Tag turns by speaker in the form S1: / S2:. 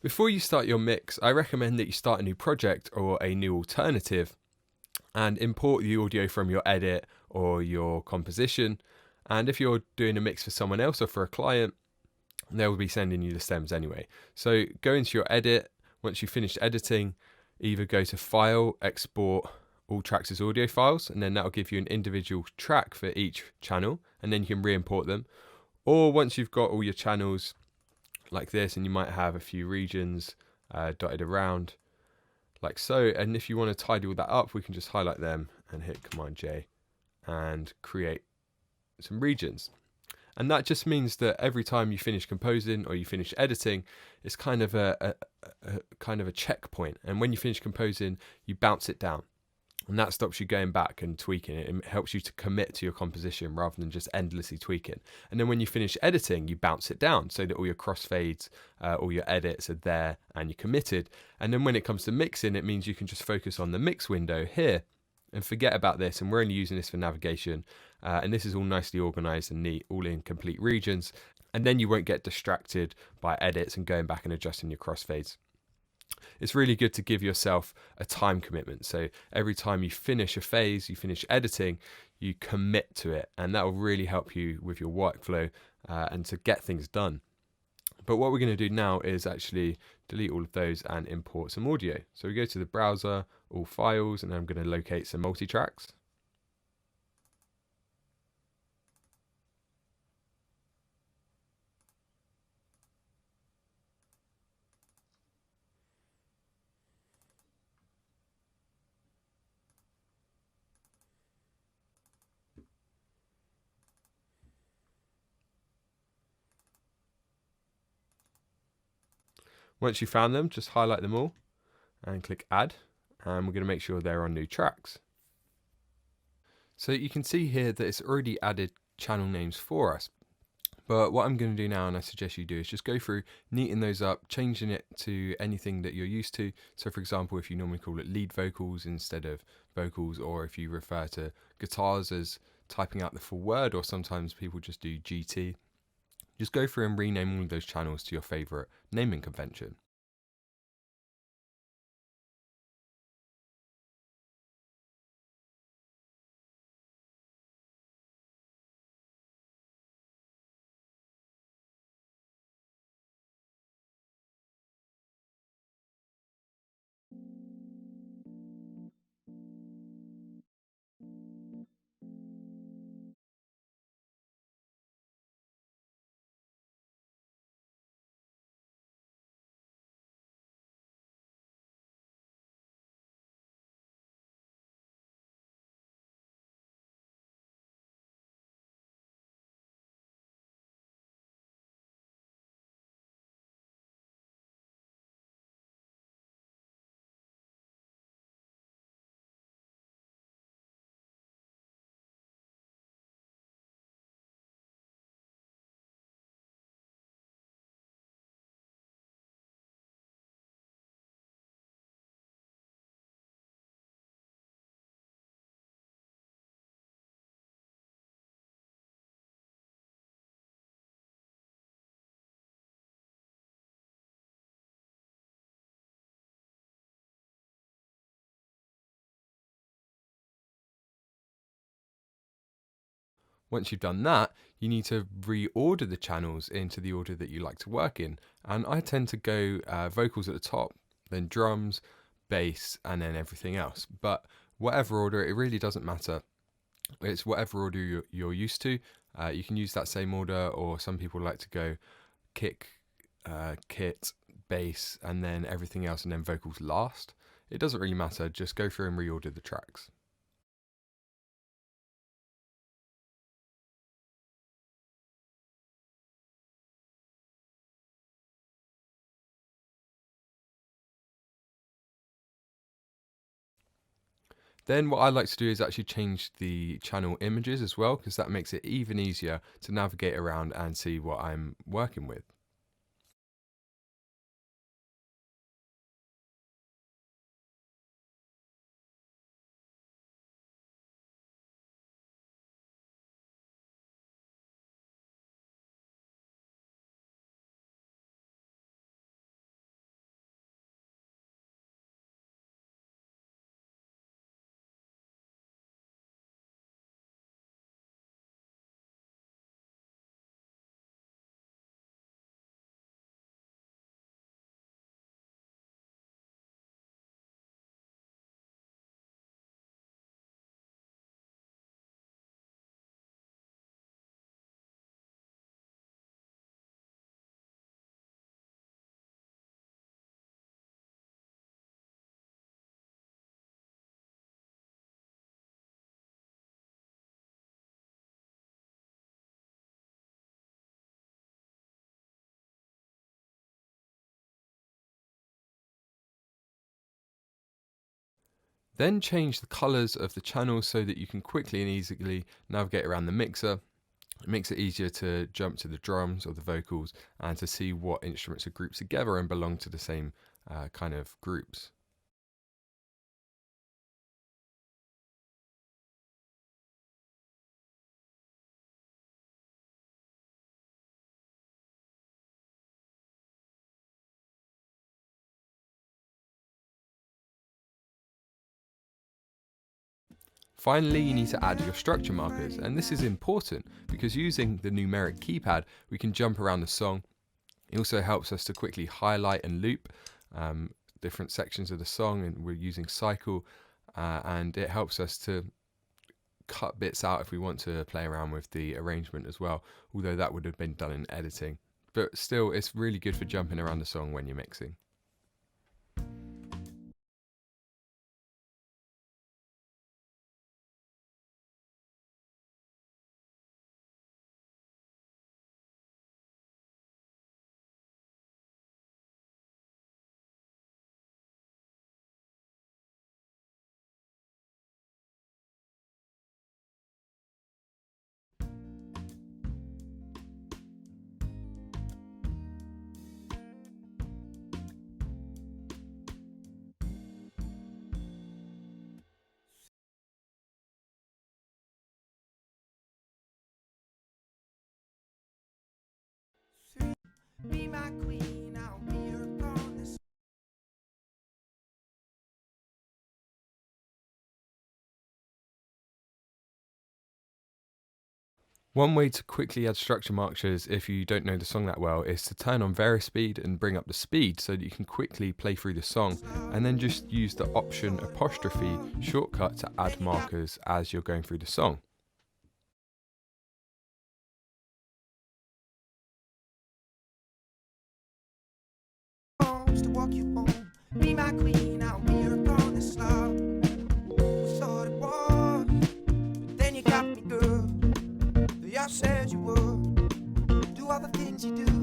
S1: Before you start your mix, I recommend that you start a new project or a new alternative and import the audio from your edit or your composition. And if you're doing a mix for someone else or for a client, they'll be sending you the stems anyway. So go into your edit. Once you've finished editing, either go to File, Export all tracks as audio files, and then that'll give you an individual track for each channel, and then you can re-import them. Or once you've got all your channels like this, and you might have a few regions dotted around like so, and if you want to tidy all that up, we can just highlight them and hit Command J and create some regions. And that just means that every time you finish composing or you finish editing, it's kind of a checkpoint. And when you finish composing, you bounce it down. And that stops you going back and tweaking it. It helps you to commit to your composition rather than just endlessly tweaking. And then when you finish editing, you bounce it down so that all your crossfades, all your edits are there and you're committed. And then when it comes to mixing, it means you can just focus on the mix window here and forget about this. And we're only using this for navigation. And this is all nicely organized and neat, all in complete regions. And then you won't get distracted by edits and going back and adjusting your crossfades. It's really good to give yourself a time commitment. So every time you finish a phase, you finish editing, you commit to it. And that will really help you with your workflow and to get things done. But what we're going to do now is actually delete all of those and import some audio. So we go to the browser, all files, and I'm going to locate some multi-tracks. Once you found them, just highlight them all and click add, and we're going to make sure they're on new tracks. So you can see here that it's already added channel names for us. But what I'm going to do now, and I suggest you do, is just go through, neaten those up, changing it to anything that you're used to. So for example, if you normally call it lead vocals instead of vocals, or if you refer to guitars as typing out the full word, or sometimes people just do GT, just go through and rename all of those channels to your favorite naming convention. Once you've done that, you need to reorder the channels into the order that you like to work in. And I tend to go vocals at the top, then drums, bass, and then everything else. But whatever order, it really doesn't matter. It's whatever order you're used to. You can use that same order, or some people like to go kick, kit, bass, and then everything else, and then vocals last. It doesn't really matter. Just go through and reorder the tracks. Then what I like to do is actually change the channel images as well, because that makes it even easier to navigate around and see what I'm working with. Then change the colors of the channels so that you can quickly and easily navigate around the mixer. It makes it easier to jump to the drums or the vocals and to see what instruments are grouped together and belong to the same kind of groups. Finally, you need to add your structure markers, and this is important because using the numeric keypad, we can jump around the song. It also helps us to quickly highlight and loop different sections of the song, and we're using cycle, and it helps us to cut bits out if we want to play around with the arrangement as well, although that would have been done in editing. But still, it's really good for jumping around the song when you're mixing.
S2: Be my queen, I'll be your goddess.
S1: One way to quickly add structure markers if you don't know the song that well is to turn on Varispeed and bring up the speed so that you can quickly play through the song, and then just use the Option apostrophe shortcut to add markers as you're going through the song.
S2: To walk you home, be my queen, I'll be your goddess, love. We thought it was, but then you got me, girl. You said you would do all the things you do.